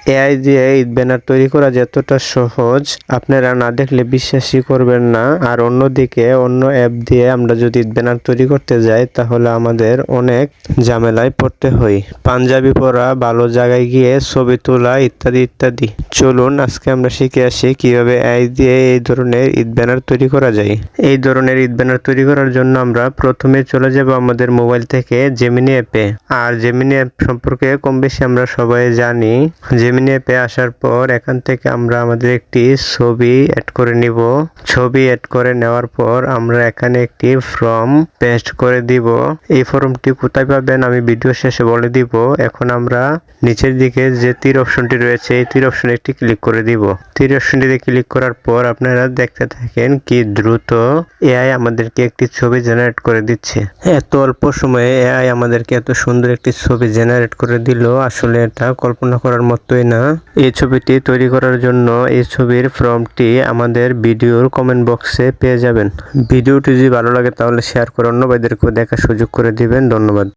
AI দিয়ে Eid banner তৈরি করা যতটা সহজ আপনারা না দেখলে বিশ্বাসই করবেন না। আর অন্যদিকে অন্য অ্যাপ দিয়ে আমরা যদি ঈদ ব্যানার তৈরি করতে যাই তাহলে আমাদের অনেক ঝামেলায় পড়তে হয়। পাঞ্জাবি পরা, ভালো জায়গায় গিয়ে ছবি তোলা ইত্যাদি ইত্যাদি। চলুন আজকে আমরা শিখে আসি কিভাবে এআই দিয়ে এই ধরনের ঈদ ব্যানার তৈরি করা যায়। এই ধরনের ঈদ ব্যানার তৈরি করার জন্য আমরা প্রথমে চলে যাব আমাদের মোবাইল থেকে জেমিনি অ্যাপে। আর জেমিনি অ্যাপ সম্পর্কে কম বেশি আমরা সবাই জানি। জেমিনি অ্যাপে আসার পর এখান থেকে আমরা আমাদের একটি ছবি অ্যাড করে নিব। ছবি অ্যাড করে নেওয়ার পর আমরা এখানে একটি ফর্ম পেস্ট করে দিব। এই ফর্মটি কোথায় পাবেন আমি ভিডিও শেষে বলে দিব। এখন আমরা নিচের দিকে যে তীর অপশনটি রয়েছে এই তীর অপশনে একটি ক্লিক করে দিব। তীর অপশনটিতে ক্লিক করার পর আপনারা দেখতে থাকেন কি দ্রুত এআই আমাদেরকে একটি ছবি জেনারেট করে দিচ্ছে। এত অল্প সময়ে এআই আমাদেরকে এত সুন্দর একটি ছবি জেনারেট করে দিল, আসলে এটা কল্পনা করার মতোই না। এই ছবিটি তৈরি করার জন্য এই ছবির ফর্মটি আমাদের ভিডিওর কমেন্ট বক্সে পেয়ে যাবেন। ভিডিওটি যদি ভালো লাগে তাহলে শেয়ার করে অন্য ভাইদেরকেও দেখার সুযোগ করে দিবেন। ধন্যবাদ।